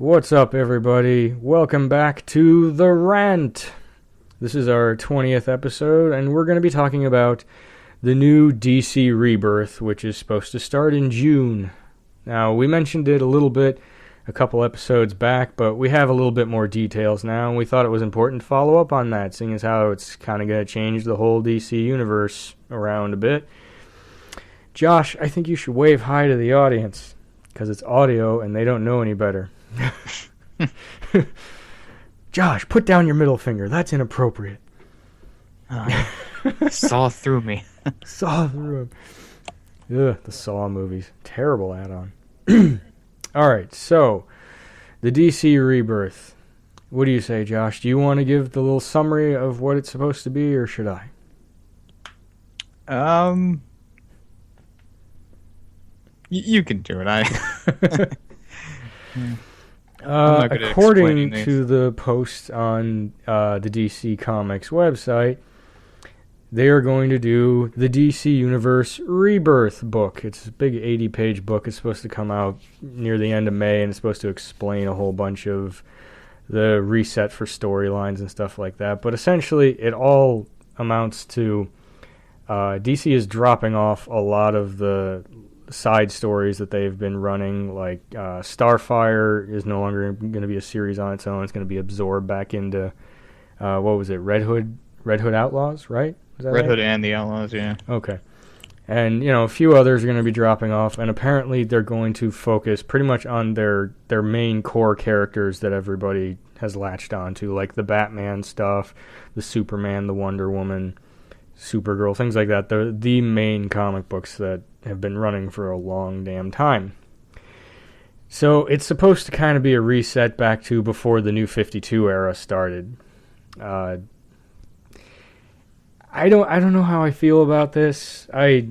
What's up, everybody? Welcome back to the Rant. This is our 20th episode, and we're going to be talking about the new DC Rebirth, which is supposed to start in June. Now, we mentioned it a little bit a couple episodes back, but we have a little bit more details now, and we thought it was important to follow up on that, seeing as how it's kind of going to change the whole DC universe around a bit. Josh, I think you should wave hi to the audience, because it's audio and they don't know any better. Josh, put down your middle finger. That's inappropriate. Saw through me. Saw through him. Ugh, the Saw movies. Terrible add-on. Alright, so, the DC Rebirth. What do you say, Josh? Do you want to give the little summary of what it's supposed to be, or should I? You can do it. According to the post on the DC Comics website, they are going to do the DC Universe Rebirth book. It's a big 80-page book. It's supposed to come out near the end of May, and it's supposed to explain a whole bunch of the reset for storylines and stuff like that. But essentially, it all amounts to DC is dropping off a lot of the side stories that they've been running, like Starfire is no longer going to be a series on its own. It's going to be absorbed back into what was it, Red Hood Outlaws, right? Is that Red right? Hood and the Outlaws, yeah. Okay. And a few others are going to be dropping off, and apparently they're going to focus pretty much on their main core characters that everybody has latched onto, like the Batman stuff, the Superman, the Wonder Woman, Supergirl, things like that. They're the main comic books that have been running for a long damn time. So it's supposed to kind of be a reset back to before the New 52 era started. I don't know how I feel about this. I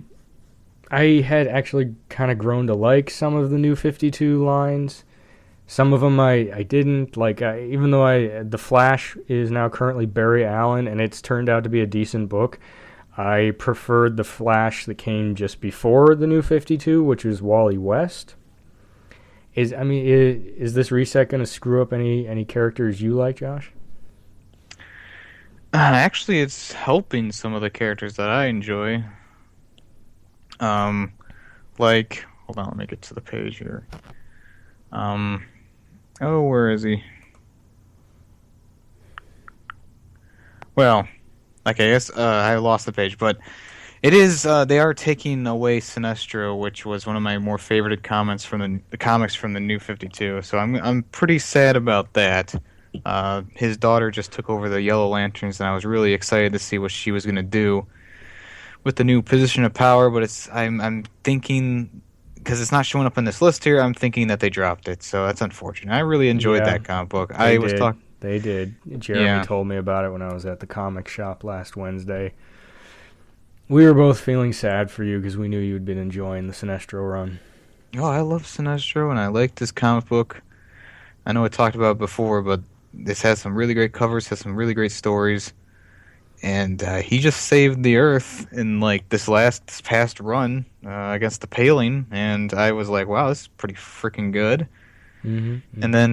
had actually kind of grown to like some of the New 52 lines. Some of them I didn't like. Even though The Flash is now currently Barry Allen, and it's turned out to be a decent book, I preferred The Flash that came just before the New 52, which was Wally West. Is this reset going to screw up any characters you like, Josh? Actually, it's helping some of the characters that I enjoy. Hold on, let me get to the page here. Where is he? Well, I guess I lost the page, but it is, they are taking away Sinestro, which was one of my more favorite comments from the comics from the New 52, so I'm pretty sad about that. His daughter just took over the Yellow Lanterns, and I was really excited to see what she was going to do with the new position of power, but I'm thinking, because it's not showing up on this list here, I'm thinking that they dropped it, so that's unfortunate. I really enjoyed that comic book. They did. Jeremy told me about it when I was at the comic shop last Wednesday. We were both feeling sad for you because we knew you'd been enjoying the Sinestro run. Oh, I love Sinestro, and I like this comic book. I know I talked about it before, but this has some really great covers, has some really great stories, and he just saved the Earth in this past run against the Paling, and I was like, wow, this is pretty freaking good. Mm-hmm. And then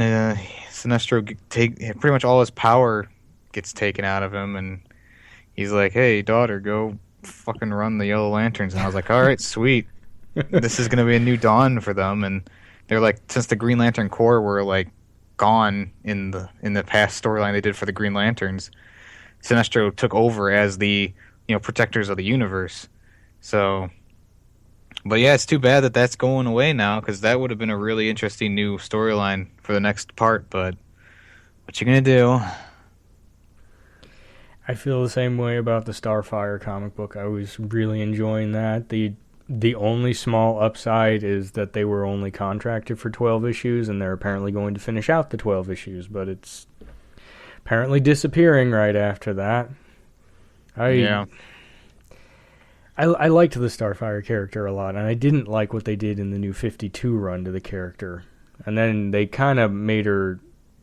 Sinestro pretty much all his power gets taken out of him, and he's like, hey, daughter, go fucking run the Yellow Lanterns. And I was like, all right, sweet. This is going to be a new dawn for them. And they're like, since the Green Lantern Corps were gone in the past storyline they did for the Green Lanterns, Sinestro took over as the protectors of the universe. So, but yeah, it's too bad that that's going away now, because that would have been a really interesting new storyline for the next part. But what you gonna do? I feel the same way about the Starfire comic book. I was really enjoying that. The only small upside is that they were only contracted for 12 issues, and they're apparently going to finish out the 12 issues, but it's apparently disappearing right after that. I liked the Starfire character a lot, and I didn't like what they did in the New 52 run to the character. And then they kind of made her,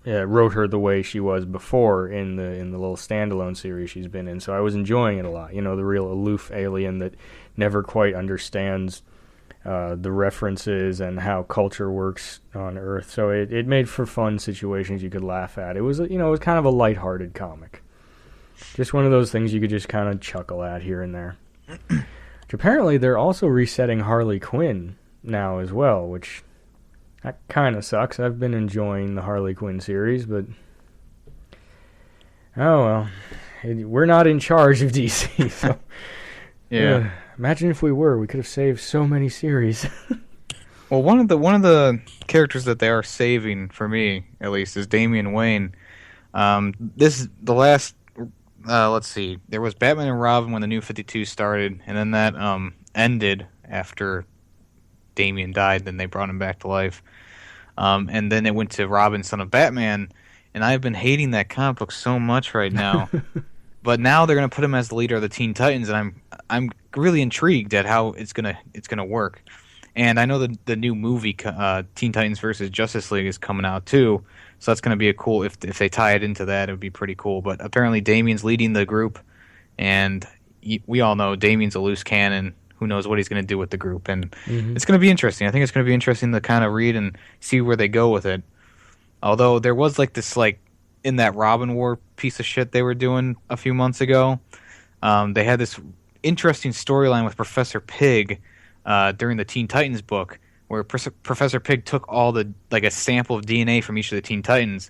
wrote her the way she was before in the little standalone series she's been in. So I was enjoying it a lot. The real aloof alien that never quite understands the references and how culture works on Earth. So it made for fun situations you could laugh at. It was, it was kind of a lighthearted comic. Just one of those things you could just kind of chuckle at here and there. Which apparently they're also resetting Harley Quinn now as well, which that kind of sucks. I've been enjoying the Harley Quinn series, but oh well. We're not in charge of DC, so yeah. Imagine if we were. We could have saved so many series. Well, one of the characters that they are saving, for me at least, is Damian Wayne. This is the last. Let's see. There was Batman and Robin when the New 52 started, and then that ended after Damian died. Then they brought him back to life, and then it went to Robin, Son of Batman. And I've been hating that comic book so much right now. But now they're going to put him as the leader of the Teen Titans, and I'm really intrigued at how it's gonna work. And I know the new movie Teen Titans versus Justice League is coming out too, so that's going to be a cool. If they tie it into that, it would be pretty cool. But apparently Damian's leading the group, and we all know Damian's a loose cannon. Who knows what he's going to do with the group, and it's going to be interesting. I think it's going to be interesting to kind of read and see where they go with it. Although there was this in that Robin War piece of shit they were doing a few months ago, they had this interesting storyline with Professor Pig during the Teen Titans book, where Professor Pig took all a sample of DNA from each of the Teen Titans,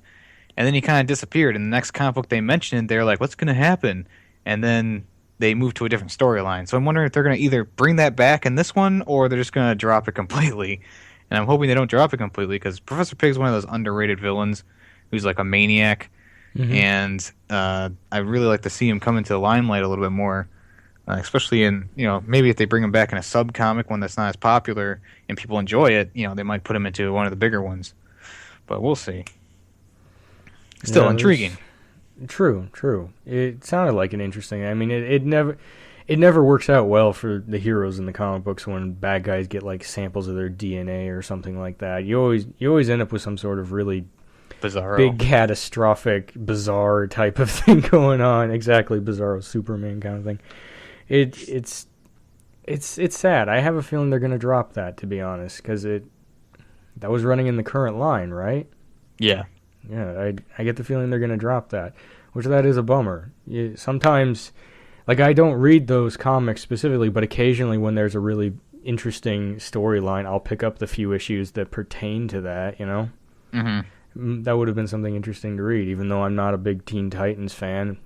and then he kind of disappeared. In the next comic book they mentioned, they're like, "What's going to happen?" And then they moved to a different storyline. So I'm wondering if they're going to either bring that back in this one, or they're just going to drop it completely. And I'm hoping they don't drop it completely, because Professor Pig's one of those underrated villains who's like a maniac. Mm-hmm. And I'd really like to see him come into the limelight a little bit more, especially in, maybe if they bring him back in a sub-comic, one that's not as popular, and people enjoy it, they might put him into one of the bigger ones. But we'll see. Still intriguing. True. It sounded like an interesting... I mean, it never works out well for the heroes in the comic books when bad guys get samples of their DNA or something like that. You always end up with some sort of really Bizarro. Big catastrophic bizarre type of thing going on. Exactly, Bizarro Superman kind of thing. It's sad. I have a feeling they're going to drop that, to be honest, because that was running in the current line, right? Yeah. Yeah, I get the feeling they're going to drop that, which that is a bummer. Sometimes, I don't read those comics specifically, but occasionally when there's a really interesting storyline, I'll pick up the few issues that pertain to that, Mm-hmm. That would have been something interesting to read, even though I'm not a big Teen Titans fan.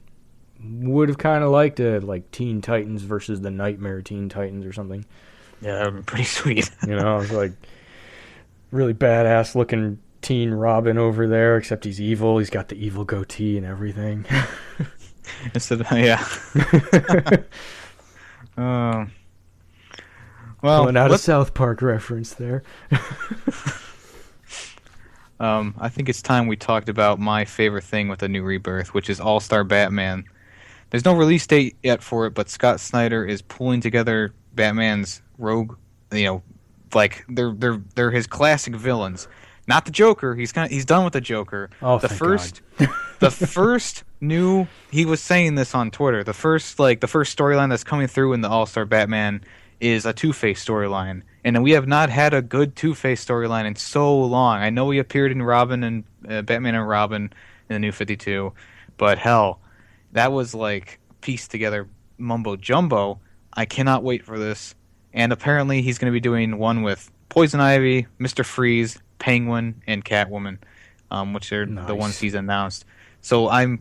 Would have kind of liked it, Teen Titans versus the Nightmare Teen Titans or something. Yeah, that would be pretty sweet. It's really badass looking Teen Robin over there, except he's evil. He's got the evil goatee and everything. Yeah. Pulling out a South Park reference there. I think it's time we talked about my favorite thing with the new Rebirth, which is All-Star Batman. There's no release date yet for it, but Scott Snyder is pulling together Batman's rogue, they're his classic villains. Not the Joker. He's done with the Joker. Oh, the thank first God. The first new, he was saying this on Twitter. The first storyline that's coming through in the All-Star Batman is a Two-Face storyline. And we have not had a good Two-Face storyline in so long. I know he appeared in Robin and Batman and Robin in the New 52, but hell, that was pieced together mumbo jumbo. I cannot wait for this. And apparently he's going to be doing one with Poison Ivy, Mr. Freeze, Penguin, and Catwoman, which are the ones he's announced. So I'm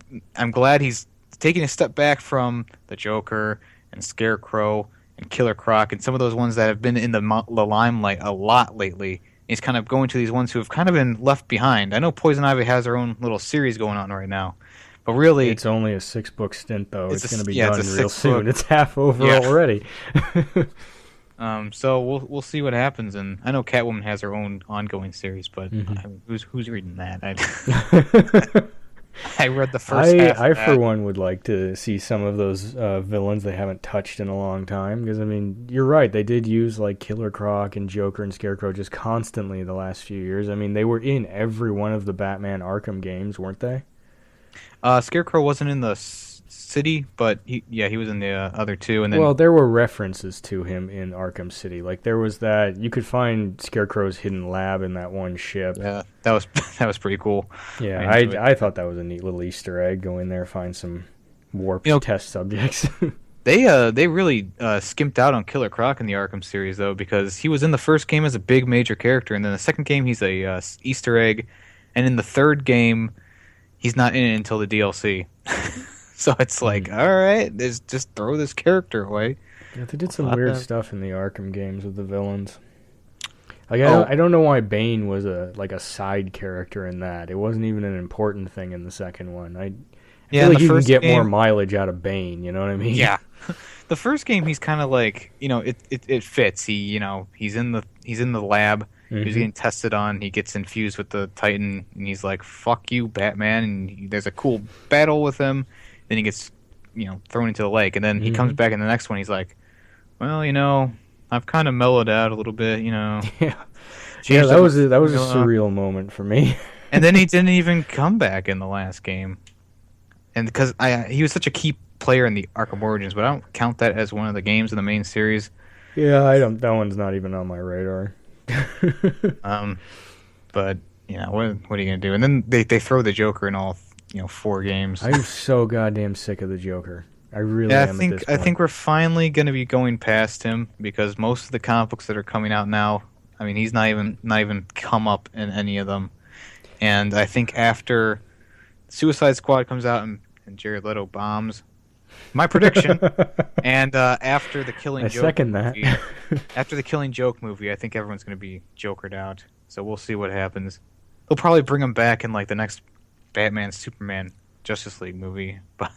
glad he's taking a step back from the Joker and Scarecrow and Killer Croc and some of those ones that have been in the limelight a lot lately. He's kind of going to these ones who have kind of been left behind. I know Poison Ivy has her own little series going on right now, but really... It's only a 6-book stint, though. It's going to be done real soon. It's half over already. So we'll see what happens, and I know Catwoman has her own ongoing series, but who's reading that? I read the first half I for one, would like to see some of those villains they haven't touched in a long time, because, you're right, they did use, Killer Croc and Joker and Scarecrow just constantly the last few years. They were in every one of the Batman Arkham games, weren't they? Scarecrow wasn't in the City, but he was in the other two, and then Well, there were references to him in Arkham City. Like there was that you could find Scarecrow's hidden lab in that one ship. yeah, that was that was pretty cool. Yeah, enjoyed I thought that was a neat little Easter egg. Go in there, find some warped You know, test subjects. they really skimped out on Killer Croc in the Arkham series though, because he was in the first game as a big major character, and then the second game he's a Easter egg, and in the third game he's not in it until the DLC. So it's like, all right, just throw this character away. Yeah, they did some weird stuff in the Arkham games with the villains. Like Oh. I don't know why Bane was a side character in that. It wasn't even an important thing in the second one. I Yeah, feel in like the you can first get game, more mileage out of Bane. You know what I mean? yeah. The first game, he's kind of like, it fits. He's in the lab. He was Mhm. getting tested on. He gets infused with the Titan, and he's like, "Fuck you, Batman!" And there's a cool battle with him. Then he gets, thrown into the lake, and then he comes back in the next one. He's like, "Well, I've kind of mellowed out a little bit, Yeah. Changed That up was a my surreal moment for me. And then he didn't even come back in the last game, and because he was such a key player in the Arkham Origins, but I don't count that as one of the games in the main series. Yeah, I don't. That one's not even on my radar. But what are you gonna do? And then they throw the Joker in all 4 games. I'm so goddamn sick of the Joker. I really Yeah, am. At this I point. think we're finally gonna be going past him, because most of the comic books that are coming out now, I mean, he's not even come up in any of them. And I think after Suicide Squad comes out and Jared Leto bombs, my prediction, and after the Killing I Joke second that. movie, after the Killing Joke movie, I think everyone's going to be Jokered out. So we'll see what happens. They'll probably bring him back in like the next Batman, Superman, Justice League movie. But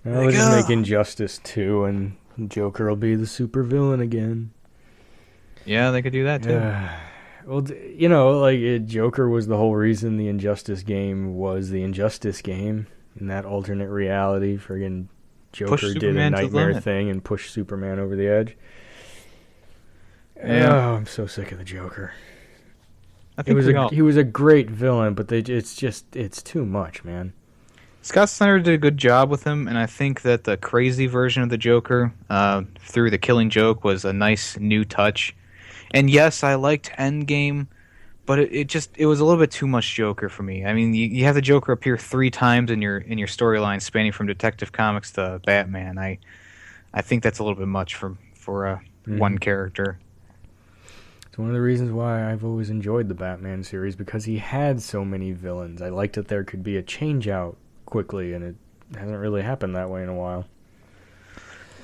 Well, let's just make Injustice 2, and Joker will be the supervillain again. yeah, they could do that too. Well, Joker was the whole reason the Injustice game was the Injustice game. In that alternate reality, friggin' Joker did a Superman to the nightmare limit. thing and pushed Superman over the edge. Yeah. Oh, I'm so sick of the Joker. I think He was a great villain, but it's too much, man. Scott Snyder did a good job with him, and I think that the crazy version of the Joker through the Killing Joke was a nice new touch. And yes, I liked Endgame, but it was a little bit too much Joker for me. I mean, you have the Joker appear 3 times in your storyline, spanning from Detective Comics to Batman. I think that's a little bit much for one character. It's one of the reasons why I've always enjoyed the Batman series, because he had so many villains. I liked that there could be a change out quickly, and it hasn't really happened that way in a while.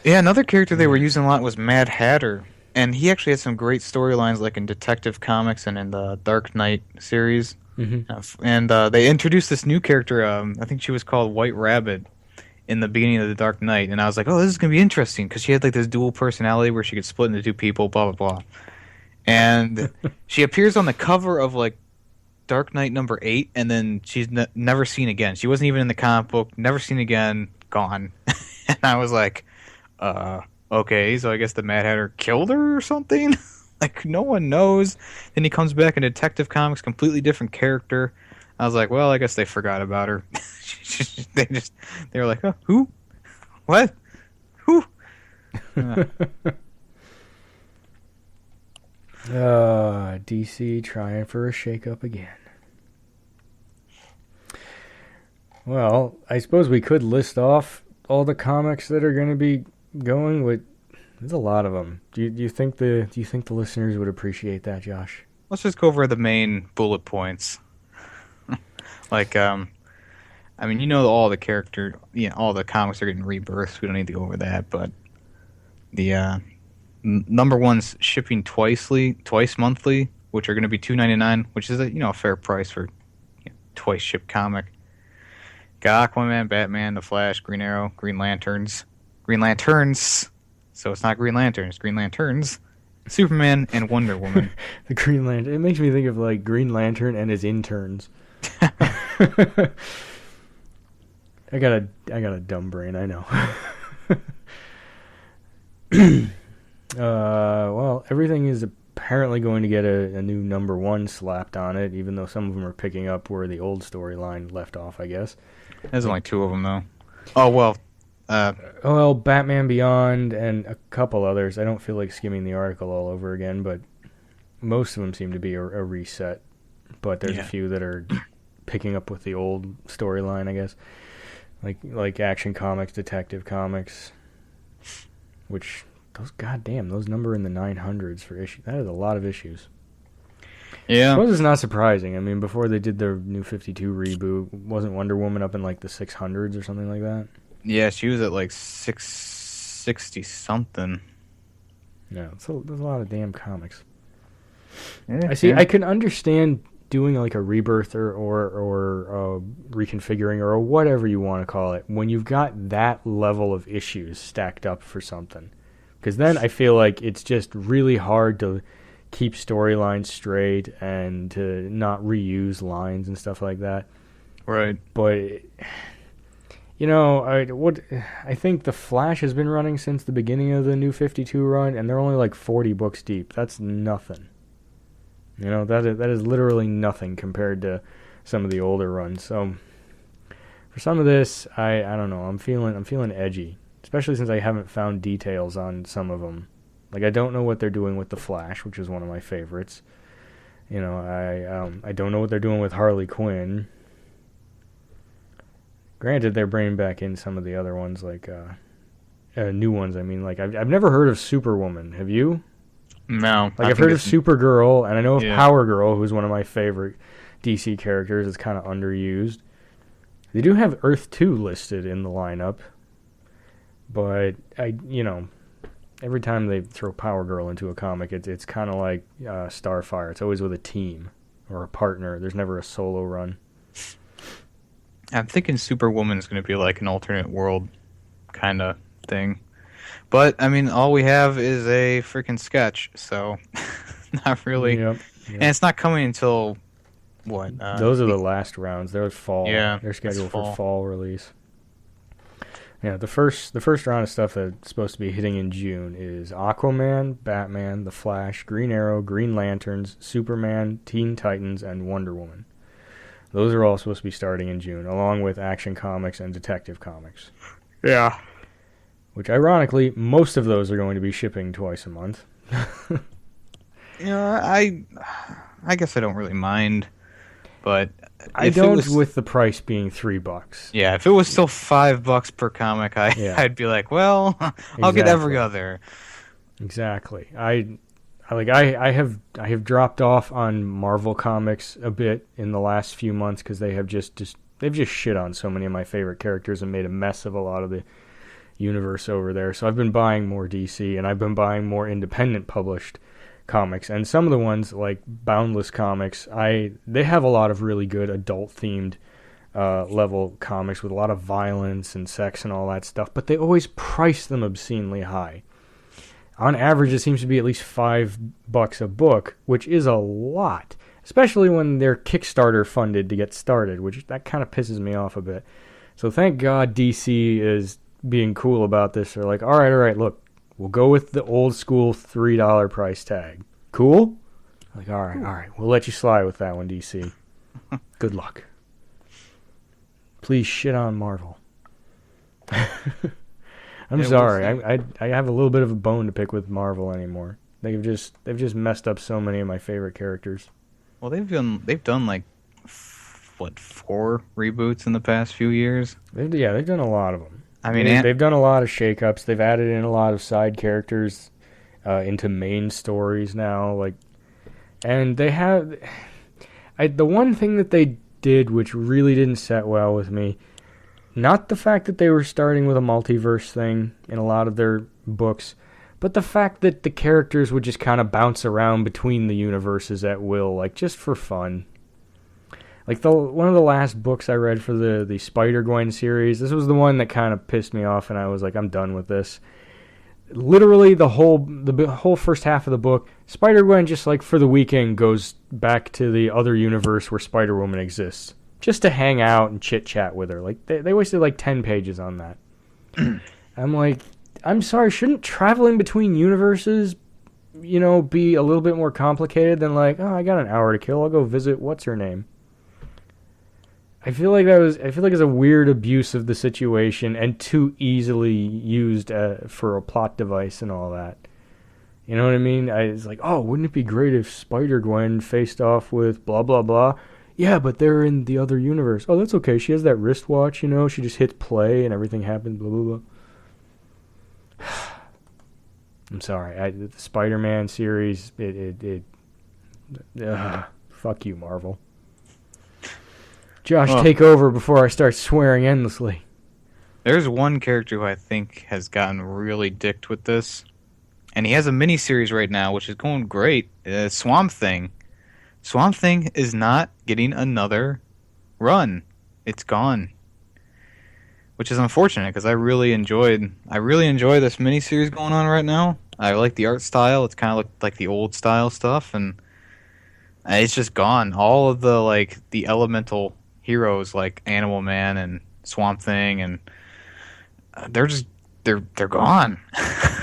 Yeah, another character they were using a lot was Mad Hatter, and he actually had some great storylines, like in Detective Comics and in the Dark Knight series. Mm-hmm. And they introduced this new character. I think she was called White Rabbit in the beginning of the Dark Knight, and I was like, "Oh, this is gonna be interesting," because she had like this dual personality where she could split into 2 people, blah blah blah. And she appears on the cover of like Dark Knight #8, and then she's never seen again. She wasn't even in the comic book. Never seen again. Gone. And I was like, okay, so I guess the Mad Hatter killed her or something? Like, no one knows. Then he comes back in Detective Comics, completely different character. I was like, well, I guess they forgot about her. they were like, oh, who? What? Who? DC trying for a shake-up again. Well, I suppose we could list off all the comics that are going to be going with. There's a lot of them. Do you think the listeners would appreciate that, Josh? Let's just go over the main bullet points. Like, I mean, all the character, all the comics are getting rebirths. We don't need to go over that, but the number one's shipping twice monthly, which are going to be $2.99, which is a fair price for twice shipped comic. Got Aquaman, Batman, The Flash, Green Arrow, Green Lanterns. So it's not Green Lanterns, Green Lanterns, Superman, and Wonder Woman. The Green Lantern. It makes me think of like Green Lantern and his interns. I got a dumb brain, I know. Well, everything is apparently going to get a new number 1 slapped on it, even though some of them are picking up where the old storyline left off, I guess. There's only 2 of them, though. Oh, well. Well, Batman Beyond and a couple others. I don't feel like skimming the article all over again, but most of them seem to be a reset. But there's a few that are picking up with the old storyline, I guess. Like Action Comics, Detective Comics, which those number in the 900s for issues. That is a lot of issues. Yeah. I suppose it's not surprising. I mean, before they did their New 52 reboot, wasn't Wonder Woman up in like the 600s or something like that? Yeah, she was at like 660 something. Yeah, there's a lot of damn comics. Yeah, I see. Yeah. I can understand doing like a rebirth or reconfiguring or whatever you want to call it when you've got that level of issues stacked up for something, because then I feel like it's just really hard to keep storylines straight and to not reuse lines and stuff like that. Right. But you know, I think the Flash has been running since the beginning of the New 52 run, and they're only like 40 books deep. That's nothing. You know, that is literally nothing compared to some of the older runs. So for some of this, I don't know. I'm feeling edgy, especially since I haven't found details on some of them. Like, I don't know what they're doing with the Flash, which is one of my favorites. You know, I don't know what they're doing with Harley Quinn. Granted, they're bringing back in some of the other ones, like new ones. I mean, like I've never heard of Superwoman. Have you? No. Like, I've heard of Supergirl, and I know of Power Girl, who's one of my favorite DC characters. It's kind of underused. They do have Earth 2 listed in the lineup, but every time they throw Power Girl into a comic, it's kind of like Starfire. It's always with a team or a partner. There's never a solo run. I'm thinking Superwoman is going to be like an alternate world kind of thing. But, I mean, all we have is a freaking sketch, so not really. Yep. And it's not coming until, what? Those are the last rounds. They're fall. Yeah, they're scheduled for fall release. Yeah, the first round of stuff that's supposed to be hitting in June is Aquaman, Batman, The Flash, Green Arrow, Green Lanterns, Superman, Teen Titans, and Wonder Woman. Those are all supposed to be starting in June, along with Action Comics and Detective Comics. Yeah. Which, ironically, most of those are going to be shipping twice a month. Yeah, I guess I don't really mind, but I don't with the price being $3. Yeah, if it was still $5 per comic, I'd be like, well, I'll get every other. Exactly. I have dropped off on Marvel Comics a bit in the last few months because they've just shit on so many of my favorite characters and made a mess of a lot of the universe over there. So I've been buying more DC, and I've been buying more independent published comics. And some of the ones like Boundless Comics, they have a lot of really good adult themed level comics with a lot of violence and sex and all that stuff, but they always price them obscenely high. On average, it seems to be at least $5 a book, which is a lot, especially when they're Kickstarter funded to get started, which that kind of pisses me off a bit. So thank God DC is being cool about this. They're like, all right, look, we'll go with the old school $3 price tag. Cool? Like, all right, we'll let you slide with that one, DC. Good luck. Please shit on Marvel. I'm sorry. I have a little bit of a bone to pick with Marvel anymore. They've just messed up so many of my favorite characters. Well, they've done like 4 reboots in the past few years. They've done a lot of them. I mean, they've done a lot of shakeups. They've added in a lot of side characters into main stories now. And they have the one thing that they did, which really didn't set well with me. Not the fact that they were starting with a multiverse thing in a lot of their books, but the fact that the characters would just kind of bounce around between the universes at will, like just for fun. Like one of the last books I read for the Spider-Gwen series, this was the one that kind of pissed me off, and I was like, I'm done with this. Literally the whole first half of the book, Spider-Gwen just like for the weekend goes back to the other universe where Spider-Woman exists, just to hang out and chit-chat with her. Like they wasted like 10 pages on that. I'm like, I'm sorry, shouldn't traveling between universes, be a little bit more complicated than like, oh, I got an hour to kill, I'll go visit what's her name. I feel like it's a weird abuse of the situation and too easily used for a plot device and all that. You know what I mean? It's like, oh, wouldn't it be great if Spider-Gwen faced off with blah, blah, blah? Yeah, but they're in the other universe. Oh, that's okay. She has that wristwatch, you know? She just hits play and everything happens, blah, blah, blah. I'm sorry. The Spider-Man series, fuck you, Marvel. Josh, take over before I start swearing endlessly. There's one character who I think has gotten really dicked with this. And he has a mini-series right now, which is going great. Swamp Thing. Swamp Thing is not getting another run. It's gone. Which is unfortunate, because I really enjoy this mini-series going on right now. I like the art style. It's kind of like the old style stuff, and it's just gone. All of the elemental heroes like Animal Man and Swamp Thing, and they're gone.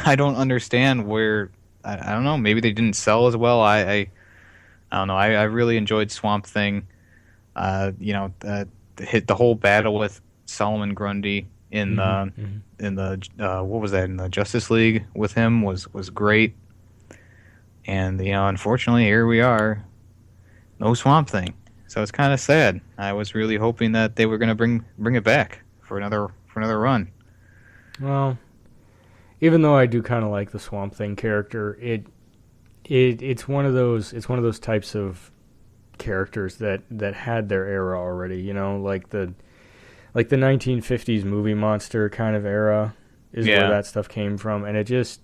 I don't understand where. I don't know. Maybe they didn't sell as well. I don't know. I really enjoyed Swamp Thing. Hit the whole battle with Solomon Grundy in the what was that, in the Justice League with him was great. And unfortunately, here we are, no Swamp Thing. So it's kind of sad. I was really hoping that they were going to bring it back for another run. Well, even though I do kind of like the Swamp Thing character, it's one of those types of characters that had their era already, like the 1950s movie monster kind of era is where that stuff came from, and it just,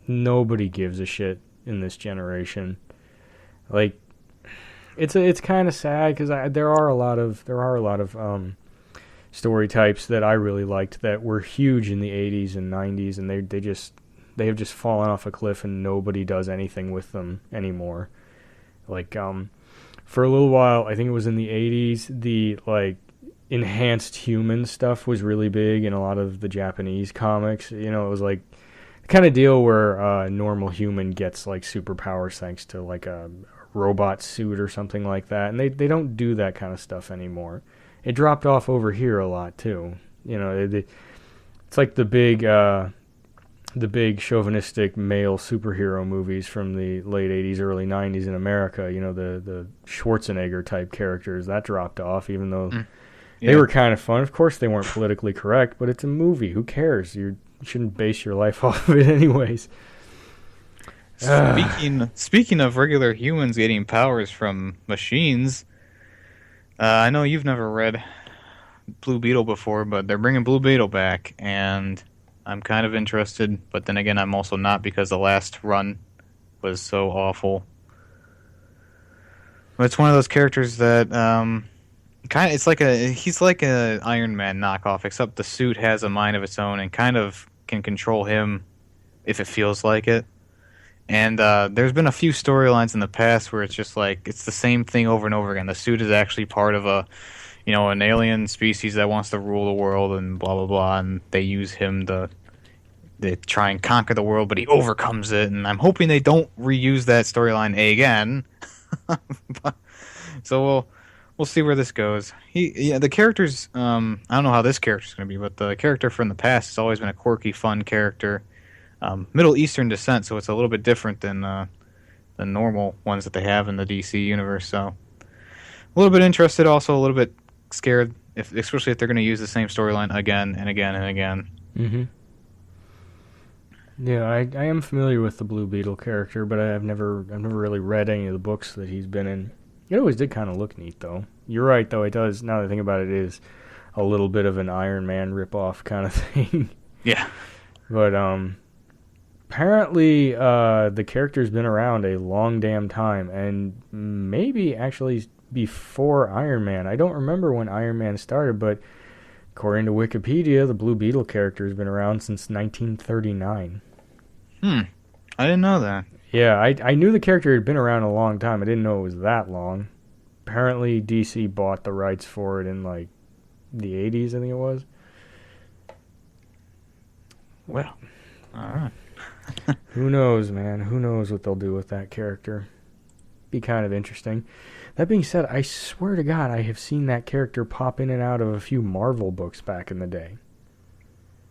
nobody gives a shit in this generation. Like, it's kind of sad because there are a lot of story types that I really liked that were huge in the 80s and 90s, and they have just fallen off a cliff and nobody does anything with them anymore. Like, for a little while, I think it was in the 80s, the enhanced human stuff was really big in a lot of the Japanese comics. It was like the kind of deal where a normal human gets superpowers thanks to a robot suit or something like that, and they don't do that kind of stuff anymore. It dropped off over here a lot too. It's like the big chauvinistic male superhero movies from the late 80s, early 90s in America. The Schwarzenegger type characters, that dropped off, even though they were kind of fun. Of course, they weren't politically correct, but it's a movie. Who cares? You shouldn't base your life off of it anyways. Speaking of regular humans getting powers from machines, I know you've never read Blue Beetle before, but they're bringing Blue Beetle back, and I'm kind of interested, but then again, I'm also not, because the last run was so awful. But it's one of those characters that he's like a Iron Man knockoff, except the suit has a mind of its own and kind of can control him if it feels like it. And there's been a few storylines in the past where it's just it's the same thing over and over again. The suit is actually part of an alien species that wants to rule the world and blah, blah, blah. And they use him to try and conquer the world, but he overcomes it. And I'm hoping they don't reuse that storyline again. So we'll see where this goes. The characters, I don't know how this character's going to be, but the character from the past has always been a quirky, fun character. Middle Eastern descent, so it's a little bit different than the normal ones that they have in the DC universe. So a little bit interested, also a little bit scared, especially if they're going to use the same storyline again and again and again. Mm-hmm. Yeah, I am familiar with the Blue Beetle character, but I've never really read any of the books that he's been in. It always did kind of look neat, though. You're right, though. It does. Now that I think about it, it is a little bit of an Iron Man ripoff kind of thing. Yeah. But apparently, the character's been around a long damn time, and maybe actually before Iron Man. I don't remember when Iron Man started, but according to Wikipedia, the Blue Beetle character has been around since 1939. I didn't know that. Yeah, I knew the character had been around a long time. I didn't know it was that long. Apparently, DC bought the rights for it in, the 80s, I think it was. Well, all right. Who knows, man? Who knows what they'll do with that character? be kind of interesting. That being said, I swear to God, I have seen that character pop in and out of a few Marvel books back in the day.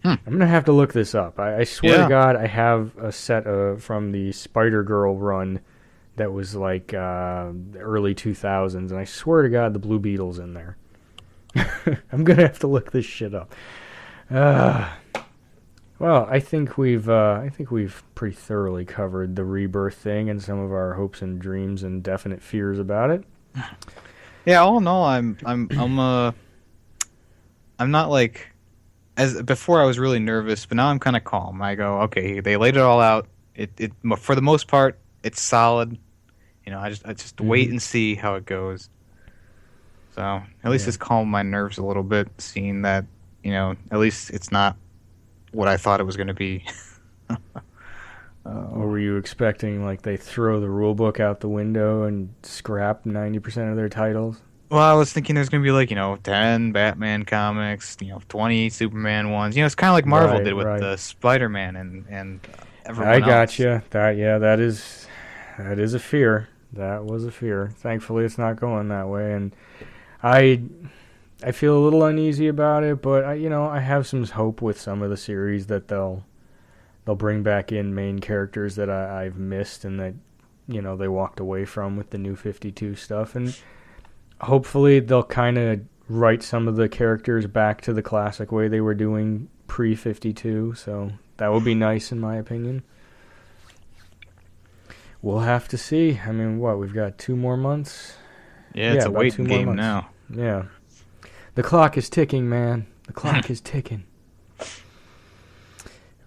I'm going to have to look this up. I swear to God, I have a set from the Spider-Girl run that was like the early 2000s, and I swear to God, the Blue Beetle's in there. I'm going to have to look this shit up. Well, I think we've pretty thoroughly covered the Rebirth thing and some of our hopes and dreams and definite fears about it. Yeah, all in all, I'm not like, as before I was really nervous, but now I'm kind of calm. I go, okay, they laid it all out. It for the most part, it's solid. You know, I just wait and see how it goes. So at least it's calmed my nerves a little bit, seeing that, you know, at least it's not what I thought it was going to be. What were you expecting? Like they throw the rule book out the window and scrap 90% of their titles? Well, I was thinking there's going to be like, 10 Batman comics, 20 Superman ones. It's kind of like Marvel did with the Spider-Man and everyone else. I gotcha. That is a fear. That was a fear. Thankfully, it's not going that way, and I feel a little uneasy about it, but I have some hope with some of the series that they'll bring back in main characters that I've missed and that they walked away from with the New 52 stuff, and hopefully they'll kind of write some of the characters back to the classic way they were doing pre-52. So that would be nice, in my opinion. We'll have to see. I mean, we've got 2 more months? Yeah, it's a waiting game now. Yeah. The clock is ticking, man. The clock is ticking.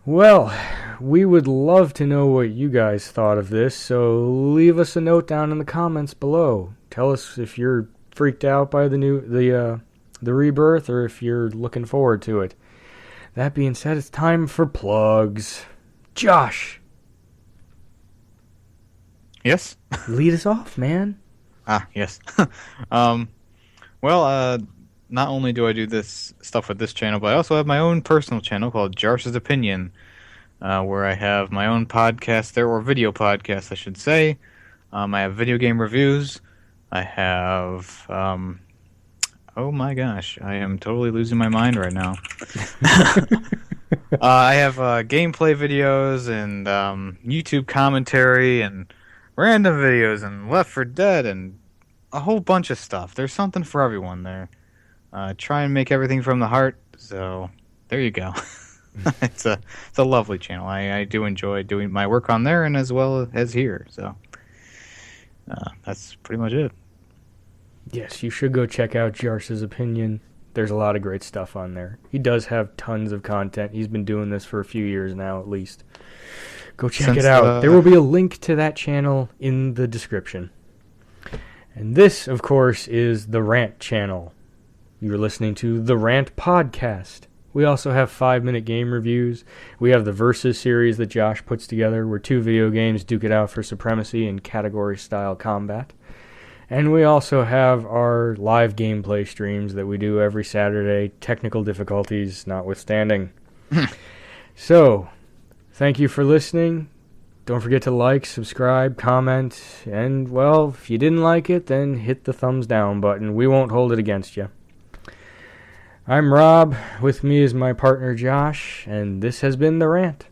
Well, we would love to know what you guys thought of this, so leave us a note down in the comments below. Tell us if you're freaked out by the Rebirth or if you're looking forward to it. That being said, it's time for plugs. Josh! Yes? Lead us off, man. Yes. Well, not only do I do this stuff with this channel, but I also have my own personal channel called Josh's Opinion, where I have my own podcast there, or video podcast, I should say. I have video game reviews. I have... oh my gosh, I am totally losing my mind right now. I have gameplay videos and YouTube commentary and random videos and Left 4 Dead and a whole bunch of stuff. There's something for everyone there. Try and make everything from the heart. So there you go. It's a lovely channel. I do enjoy doing my work on there and as well as here. So that's pretty much it. Yes, you should go check out Josh's Opinion. There's a lot of great stuff on there. He does have tons of content. He's been doing this for a few years now, at least. Go check it out. There will be a link to that channel in the description. And this, of course, is the Rant channel. You're listening to the Rant podcast. We also have 5-minute game reviews. We have the Versus series that Josh puts together, where 2 video games duke it out for supremacy in category-style combat. And we also have our live gameplay streams that we do every Saturday, technical difficulties notwithstanding. So, thank you for listening. Don't forget to like, subscribe, comment, and, well, if you didn't like it, then hit the thumbs down button. We won't hold it against you. I'm Rob. With me is my partner Josh, and this has been The Rant.